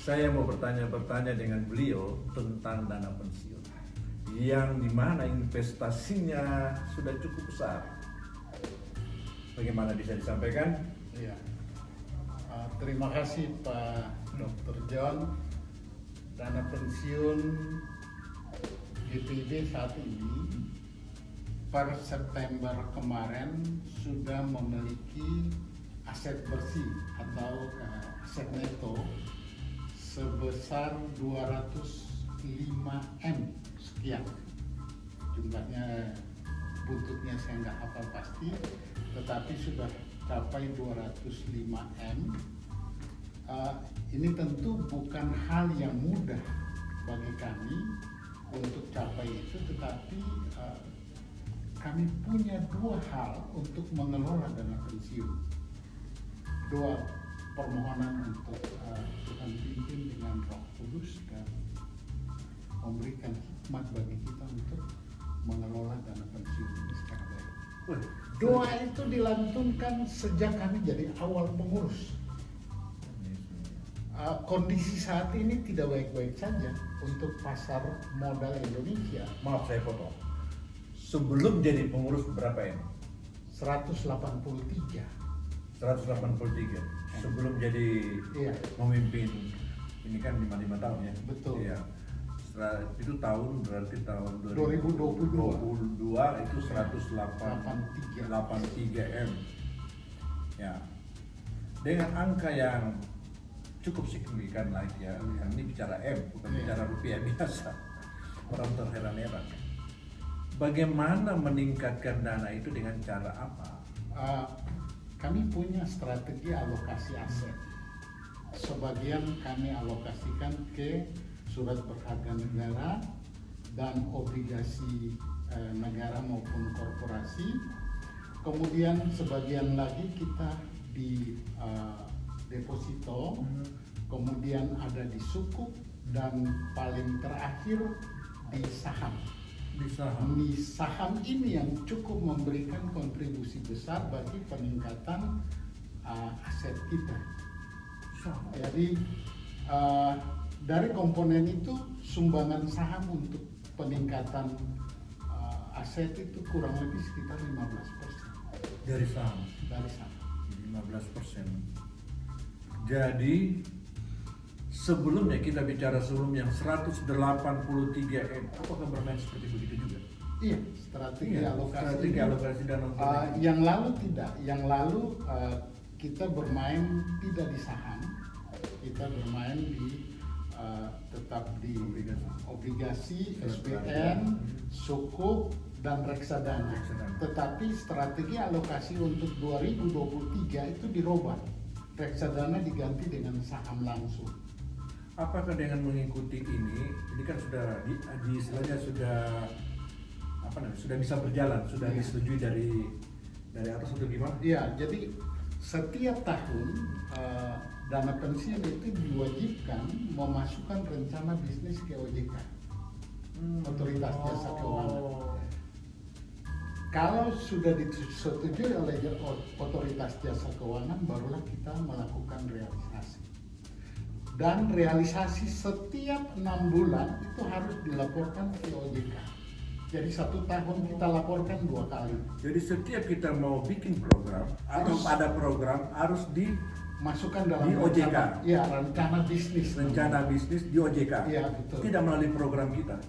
saya mau bertanya dengan beliau tentang dana pensiun yang dimana investasinya sudah cukup besar. Bagaimana bisa disampaikan? Iya. Terima kasih Pak Dr. John. Dana pensiun GPIB saat ini per September kemarin sudah memiliki aset bersih atau aset neto sebesar 205M sekian. Jumlahnya buntutnya saya nggak hafal pasti, tetapi sudah capai 205M. Ini tentu bukan hal yang mudah bagi kami untuk capai itu, tetapi kami punya dua hal untuk mengelola dana pensiun. Dua permohonan untuk Tuhan pimpin dengan Roh Kudus dan memberikan hikmat bagi kita untuk mengelola dana pensiun ini secara baik. Doa itu dilantunkan sejak kami jadi awal pengurus. Kondisi saat ini tidak baik-baik saja untuk pasar modal Indonesia. Maaf saya potong. Sebelum jadi pengurus berapa M? 183. 183. Sebelum jadi memimpin ini kan 55 tahun ya. Betul. Iya. Itu tahun berarti tahun 2022 itu 183 M. Ya. Dengan angka yang cukup signifikan lah ya. Ini bicara M, bukan bicara rupiah biasa. Orang terheran-heran. Bagaimana meningkatkan dana itu dengan cara apa? Kami punya strategi alokasi aset. Sebagian kami alokasikan ke surat berharga negara dan obligasi negara maupun korporasi. Kemudian sebagian lagi kita di deposito, kemudian ada di sukuk, dan paling terakhir di saham. Di saham ini yang cukup memberikan kontribusi besar bagi peningkatan aset kita. Jadi dari komponen itu sumbangan saham untuk peningkatan aset itu kurang lebih sekitar 15%. Dari saham? Dari saham. 15%. Jadi sebelumnya kita bicara sebelum yang 183M, apakah bermain seperti begitu juga? Iya, strategi alokasi dana. Yang lalu tidak, yang lalu kita bermain tidak di saham, kita bermain di tetap di obligasi, SBN, sukuk, dan reksadana. Tetapi strategi alokasi untuk 2023 itu dirubah. Reksadana diganti dengan saham langsung. Apakah dengan mengikuti ini kan sudah istilahnya sudah sudah bisa berjalan, sudah disetujui dari atas atau gimana? Iya, jadi setiap tahun dana pensiun itu diwajibkan memasukkan rencana bisnis ke OJK, Otoritas Jasa Keuangan. Kalau sudah disetujui oleh Otoritas Jasa Keuangan, barulah kita melakukan realisasi. Dan realisasi setiap 6 bulan itu harus dilaporkan ke OJK. Jadi 1 tahun kita laporkan 2 kali. Jadi setiap kita mau bikin program atau ada program harus dimasukkan dalam di OJK. Rencana bisnis. Rencana bisnis di OJK. Iya, betul. Tidak melalui program kita.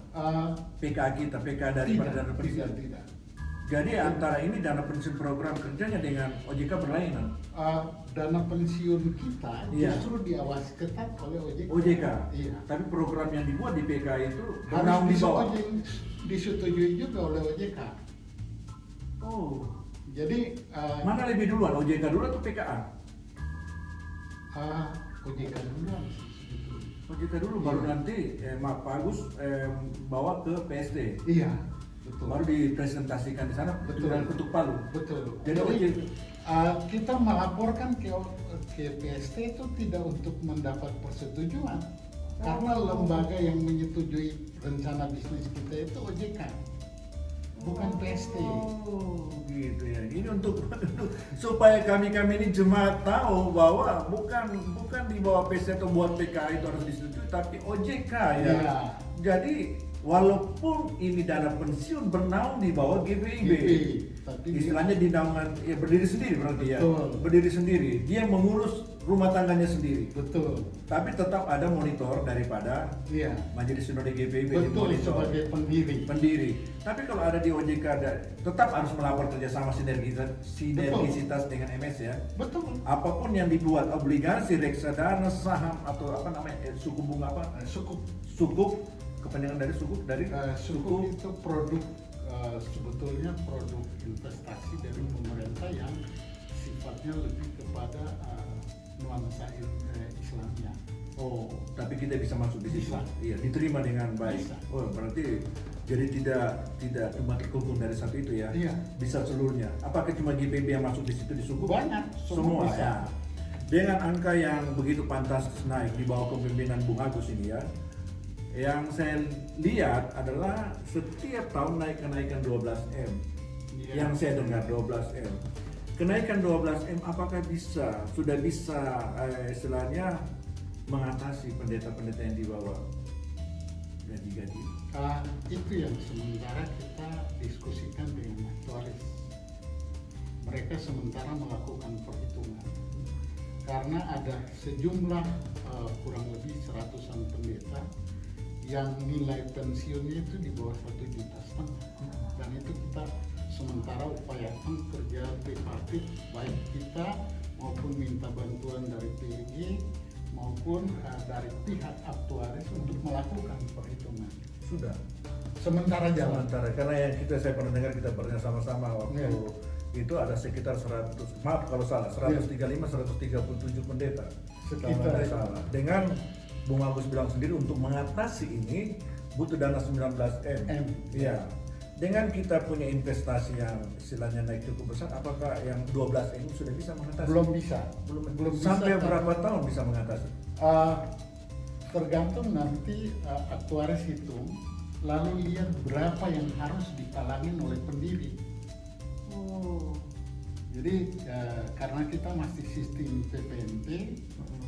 PK dari dana pensiun. Tidak. Jadi antara ini dana pensiun program kerjanya dengan OJK berlainan. Dana pensiun kita justru diawasi ketat oleh OJK. Iya. Tapi program yang dibuat di PK itu harus disetujui juga oleh OJK. Oh. Jadi mana lebih duluan, OJK dulu atau PKA? OJK duluan sih sebetulnya. OJK dulu baru nanti Pak Agus bawa ke PSD. Iya. Betul. Baru dipresentasikan di sana dengan ketuk palu. Betul. Jadi kita melaporkan ke PST itu tidak untuk mendapat persetujuan, karena lembaga yang menyetujui rencana bisnis kita itu OJK. bukan PST. Oh, gitu ya. Ini untuk supaya kami ini jemaat tahu bahwa bukan di bawah PST atau buat PKI itu harus disetujui, tapi OJK ya. Iya. Jadi walaupun ini dana pensiun bernaung di bawah GPIB, tapi istilahnya di naungan ya berdiri sendiri berarti ya. Betul. Berdiri sendiri. Dia mengurus rumah tangganya sendiri. betul. Tapi tetap ada monitor daripada Iya. Majelis Sinode GPIB Betul, monitor. sebagai pendiri. Tapi kalau ada di OJK tetap harus melapor kerjasama sinergisitas dengan MS ya. Betul. Apapun yang dibuat, obligasi, reksadana, saham atau apa namanya suku bunga apa? Sukuk, kepanjangan dari sukuk Sukuk itu produk sebetulnya produk investasi dari pemerintah yang sifatnya lebih kepada nuansa Islamnya. Oh, tapi kita bisa masuk di situ. Bisa. Iya, diterima dengan baik. Bisa. Oh, berarti jadi tidak cuma terkungkung dari satu itu ya. Iya. Bisa seluruhnya. Apakah cuma GPB yang masuk di situ di suku? Banyak, Semua bisa. ya. Dengan angka yang begitu pantas naik di bawah kepemimpinan Bung Agus ini ya. Yang saya lihat adalah setiap tahun kenaikan 12M. Iya. Yang saya dengar 12M. Kenaikan 12M apakah sudah bisa istilahnya mengatasi pendeta-pendeta yang di bawah gaji-gaji? Itu yang sementara kita diskusikan dengan aktuaris. Mereka sementara melakukan perhitungan karena ada sejumlah kurang lebih 100-an pendeta yang nilai pensiunnya itu di bawah 1,5 juta, dan itu kita sementara upayakan kerja tripartit, baik kita maupun minta bantuan dari PIG maupun dari pihak aktuaris untuk melakukan perhitungan. Sudah. Sementara jalan. Karena yang saya pernah dengar, kita pernah sama-sama waktu itu ada sekitar 135 137 pendeta. Sekitar Kalau salah. Dengan Bung Agus bilang sendiri untuk mengatasi ini butuh dana 19M. Iya. Dengan kita punya investasi yang istilahnya naik cukup besar, apakah yang 12M sudah bisa mengatasi? Belum bisa. Sampai bisa, berapa tahun bisa mengatasi? Tergantung nanti aktuaris hitung, lalu lihat berapa yang harus ditalangin oleh pendiri. Jadi karena kita masih sistem PPNP,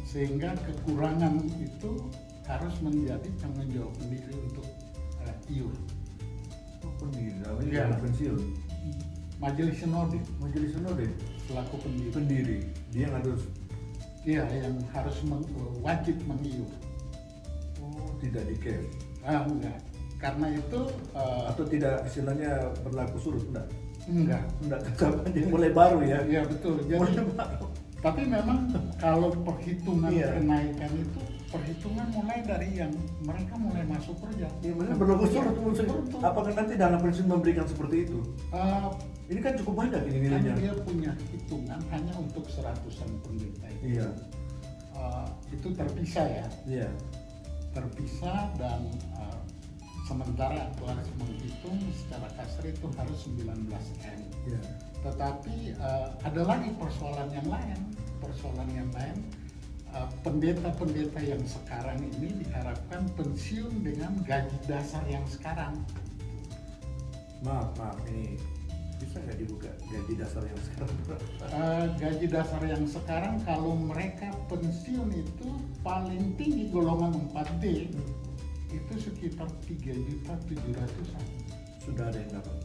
sehingga kekurangan itu harus menjadi tanggung jawab pendiri untuk iur. Pendiri, Iya. pensiun. Majelis Sinode selaku Pendiri, dia yang harus. Iya, yang harus wajib mengiur. Oh, tidak di cash. Enggak. Karena itu Atau tidak istilahnya berlaku surut, enggak. Tetap aja mulai baru ya. Iya betul. Jadi Mulai baru. tapi memang kalau perhitungan Iya. kenaikan itu perhitungan mulai dari yang mereka mulai masuk kerja. Ya, maksudnya berlaku surut maksudnya. Betul. Apakah nanti dana pensiun memberikan seperti itu? Eh, Ini kan cukup banyak ini kan nilainya. dia punya hitungan hanya untuk 100-an pendeta itu. Iya. Itu terpisah ya, Iya. terpisah dan sementara aktuaris menghitung secara kasar itu harus 19M. Iya. Tetapi ada lagi persoalan yang lain. Pendeta-pendeta yang sekarang ini diharapkan pensiun dengan gaji dasar yang sekarang. Maaf, ini bisa nggak dibuka gaji dasar yang sekarang? Gaji dasar yang sekarang kalau mereka pensiun itu paling tinggi golongan 4D itu sekitar 3.700.000. Sudah ada yang dapat.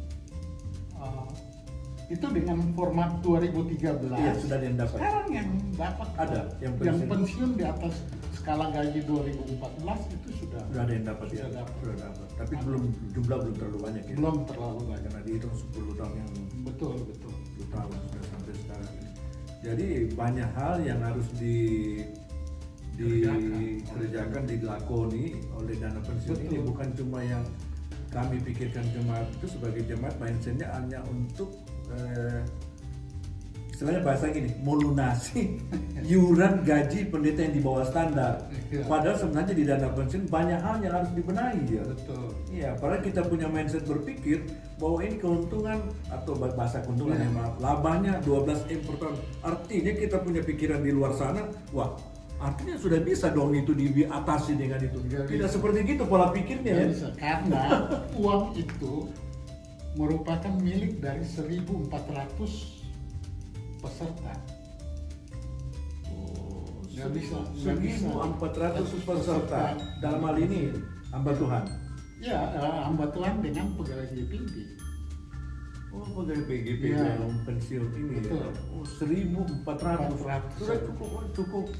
Itu dengan format 2013. Iya, sudah ada yang dapat. Sekarang yang dapat Ada yang yang pensiun. pensiun di atas skala gaji 2014 itu sudah Sudah ada yang dapat ya. Sudah dapat. Sudah dapat. Tapi jumlah belum terlalu banyak ya. belum terlalu banyak. Karena dihitung 10 tahun yang Betul. 10 tahun sudah sampai sekarang ini. Jadi banyak hal yang harus dikerjakan, dilakoni oleh dana pensiun Betul. ini, bukan cuma yang kami pikirkan jemaat itu sebagai jemaat mindsetnya hanya untuk istilahnya bahasa gini, melunasi iuran gaji pendeta yang di bawah standar. Iya. Padahal sebenarnya di dana pensiun banyak hal yang harus dibenahi ya. Betul. Iya, padahal kita punya mindset berpikir bahwa ini keuntungan atau bahasa keuntungan Iya. ya maaf, labanya 12M per tahun. Artinya kita punya pikiran di luar sana, wah artinya sudah bisa dong itu diatasi dengan itu. Nggak Tidak bisa. seperti gitu pola pikirnya ya. Nggak bisa, karena uang itu merupakan milik dari 1.400 peserta. Nggak bisa, nggak bisa. 1.400 peserta dalam hal ini hamba Tuhan. Ya, hamba Tuhan dengan pegawai GPB. Oh, pegawai PGP Ya. yang pensiun ini Betul. ya. Oh, 1.400. Sudah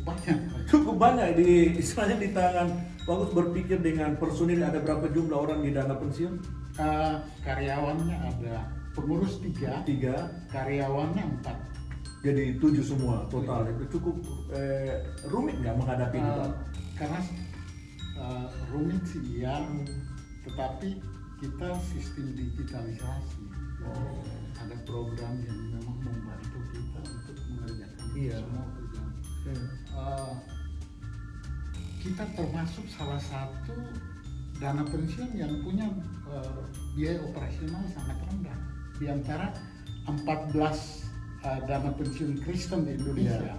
Banyak. cukup banyak di istilahnya di tangan Bagus berpikir dengan personil ada berapa jumlah orang di dana pensiun? Karyawannya ada pengurus 3, 3, karyawannya 4. jadi 7 semua total. Itu cukup rumit nggak menghadapi ini, Pak? Karena rumit sih iya, tetapi kita sistem digitalisasi. Ada program yang memang membantu kita untuk mengerjakan Iya. semua pekerjaan. Kita termasuk salah satu dana pensiun yang punya biaya operasional sangat rendah. Di antara 14 dana pensiun Kristen di Indonesia. Iya.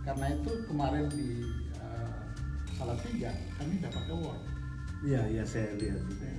Karena itu kemarin di Salatiga kami dapat award. Iya, saya lihat gitu ya.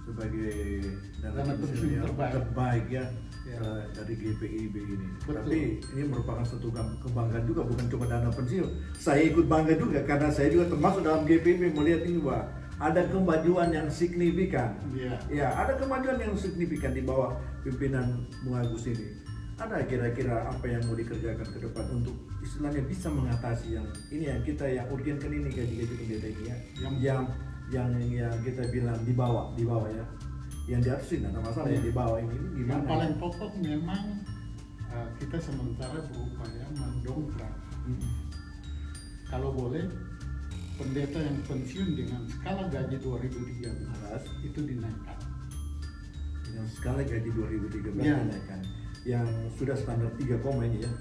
Sebagai Dana pensiun pensiun yang terbaik. ya, Ya. dari GPIB ini. Betul. Tapi ini merupakan satu kebanggaan juga, bukan cuma dana pensiun. Saya ikut bangga juga karena saya juga termasuk dalam GPIB melihat ini bahwa ada kemajuan yang signifikan. Iya. Ya, ada kemajuan yang signifikan di bawah pimpinan Bung Agus ini. Ada kira-kira apa yang mau dikerjakan ke depan untuk istilahnya bisa mengatasi yang ini yang kita yang urgenkan ini gaji-gaji pendeta ini ya. Yang kita bilang di bawah ya. Yang di atas tidak ada masalah, yang di bawah ini gimana? Yang paling pokok memang kita sementara berupaya mendongkrak. Kalau boleh pendeta yang pensiun dengan skala gaji 2013 itu dinaikkan. Dengan skala gaji 2013 Ya. dinaikkan. Yang sudah standar 3 koma ini ya.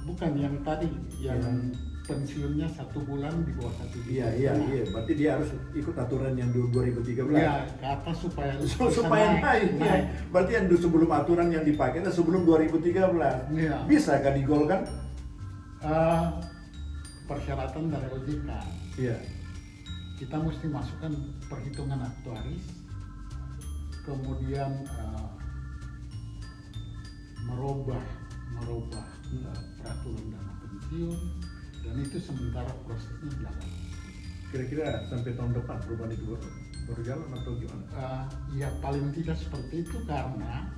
Bukan yang tadi yang Yang- pensiunnya 1 bulan di bawah 1 juta. Iya. Berarti dia harus ikut aturan yang 2013. Iya, ke atas supaya Supaya naik. Ya. Berarti yang sebelum aturan yang dipakai itu sebelum 2013. Iya. Bisa kan digolkan? Persyaratan dari OJK. Iya. Kita mesti masukkan perhitungan aktuaris, kemudian merubah peraturan dana pensiun, dan itu sementara prosesnya jalan. Kira-kira sampai tahun depan perubahan itu baru jalan atau gimana? Ya paling tidak seperti itu karena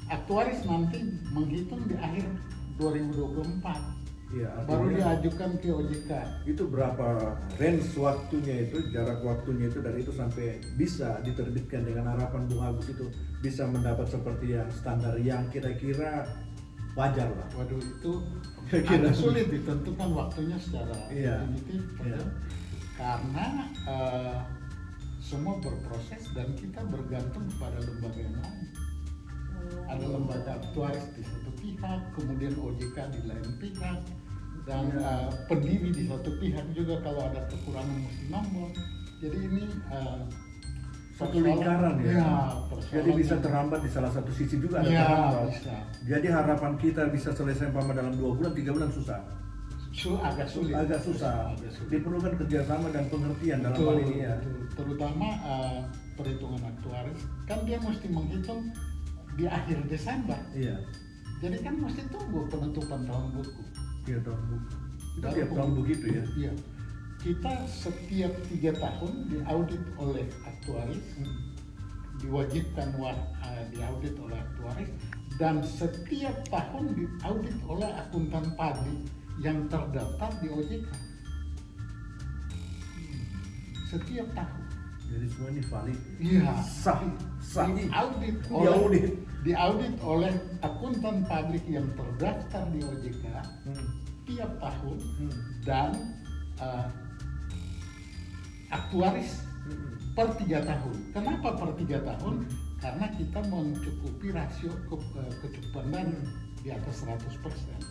aktuaris nanti menghitung di akhir 2024. Iya. Baru artinya diajukan ke OJK. itu berapa range waktunya itu, jarak waktunya itu dari itu sampai bisa diterbitkan dengan harapan Bung Agus itu bisa mendapat seperti yang standar yang kira-kira wajar lah. Waduh, itu Kira-kira. agak sulit ditentukan waktunya secara Iya. definitif, Iya. karena semua berproses dan kita bergantung kepada lembaga yang lain. Ada lembaga aktuaris di satu pihak, kemudian OJK di lain pihak, dan pendiri di satu pihak juga kalau ada kekurangan mesti nambah. Jadi ini Satu lingkaran ya. persoalan Jadi bisa yang- terhambat di salah satu sisi juga ada Ya, terhambat. bisa. Jadi harapan kita bisa selesai umpama dalam 2 bulan, 3 bulan susah. Agak sulit. Agak susah. Agak sulit. Diperlukan kerjasama dan pengertian dalam hal ini ya. Betul. Terutama perhitungan aktuaris kan dia mesti menghitung di akhir Desember. Iya. Jadi kan mesti tunggu penutupan tahun buku. Tiap tahun buku. Itu Baru tiap tahun begitu ya. Iya. Kita setiap 3 tahun diaudit oleh aktuaris, diwajibkan diaudit oleh aktuaris, dan setiap tahun diaudit oleh akuntan publik yang terdaftar di OJK. Setiap tahun. Jadi semua ini valid. Iya. Sah. Diaudit oleh akuntan publik yang terdaftar di OJK tiap tahun, dan aktuaris per 3 tahun. Kenapa per 3 tahun? Karena kita mencukupi rasio kecukupan dana di atas 100%.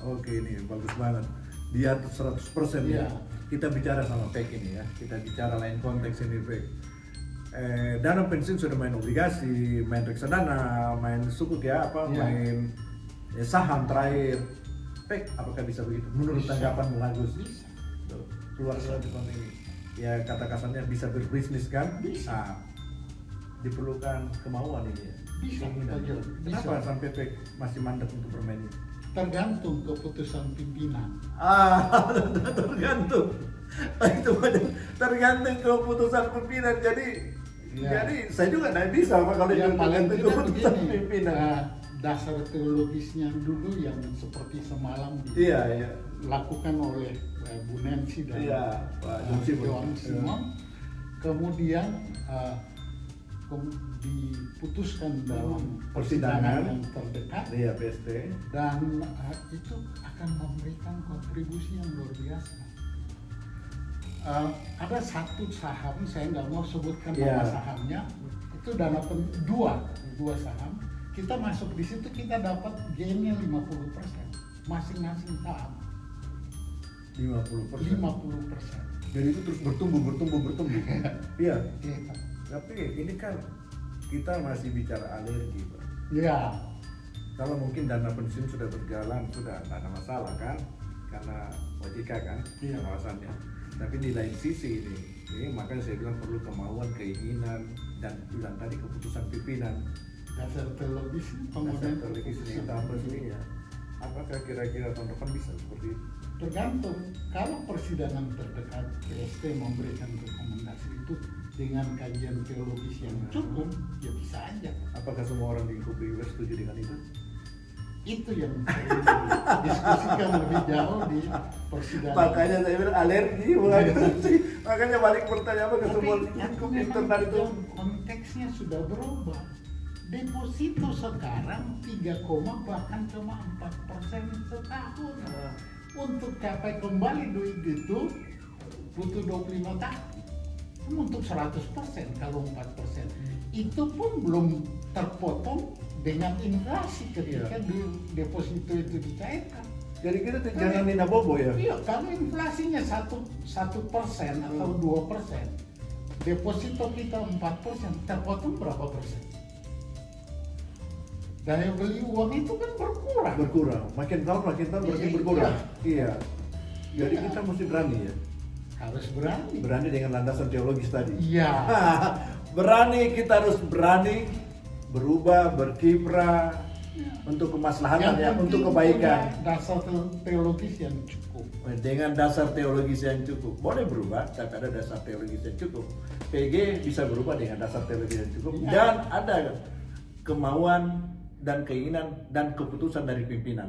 Oke, ini bagus banget. Di atas 100% ya. Iya. Kita bicara sama PEK ini ya. Kita bicara lain konteks ini PEK. Dana pensiun sudah main obligasi, main reksadana, main sukuk ya apa, Iya. main saham terakhir. PEK, apakah bisa begitu? Menurut Bisa. tanggapan Bung Agus? Bisa. Keluar dari tahun ini. Ya kata kasarnya bisa berbisnis kan? Bisa. Nah, diperlukan kemauan ini ya. Bisa, keinginan. Pak John, bisa. Kenapa sampai PEC masih mandek untuk bermain ini? Tergantung keputusan pimpinan. Tergantung. Itu tergantung keputusan pimpinan. Jadi Ya. jadi saya juga tidak bisa Pak, kalau Yang paling tergantung tidak keputusan begini, pimpinan. dasar teologisnya dulu yang seperti semalam Iya. dilakukan oleh Bu Nancy dan Iya, Pak John Simon. John Simon. Kemudian diputuskan dalam persidangan yang terdekat, Iya, PST. dan itu akan memberikan kontribusi yang luar biasa. Ada satu saham, saya nggak mau sebutkan nama Iya. sahamnya, itu dua saham. Kita masuk di situ, kita dapat gainnya 50%, masing-masing saham 50%. 50%. Jadi itu terus bertumbuh. Iya. Iya. Tapi ini kan kita masih bicara alergi, Pak. Ya, Kalau mungkin dana pensiun sudah berjalan, sudah tidak ada masalah kan, karena OJK kan Iya. pengawasannya. Tapi di lain sisi ini makanya saya bilang perlu kemauan, keinginan, dan bilang tadi keputusan pimpinan. dasar teologis Dasar kemudian televisi yang tambah sini ya. Apakah kira-kira tahun depan bisa seperti itu? tergantung. Kalau persidangan terdekat PST memberikan rekomendasi itu dengan kajian teologis yang cukup, ya bisa aja. Apakah semua orang di Inkubi setuju dengan itu? Itu yang perlu didiskusikan lebih jauh di persidangan. Makanya saya bilang alergi, makanya balik pertanyaan apa ke semua Tapi internal itu. konteksnya sudah berubah. Deposito sekarang 3, bahkan 4% setahun. Untuk capai kembali duit itu butuh 25 tahun. Untuk 100% kalau 4%. Itu pun belum terpotong dengan inflasi ketika deposito itu dicairkan. Jadi kita jangan nina bobo ya. Iya, kalau inflasinya 1% atau 2%, deposito kita 4%, terpotong berapa persen? Daya beli uang itu kan berkurang. Makin tahun berarti Iya. berkurang. Iya. Jadi Iya. kita mesti berani ya. Harus berani. Berani dengan landasan teologis tadi. Iya. Kita harus berani berubah, berkiprah untuk kemaslahatan ya, penting untuk kebaikan. punya dasar teologis yang cukup. Dengan dasar teologis yang cukup. Boleh berubah, tapi ada dasar teologis yang cukup. PG bisa berubah dengan dasar teologis yang cukup. Iya. Dan ada kemauan dan keinginan dan keputusan dari pimpinan.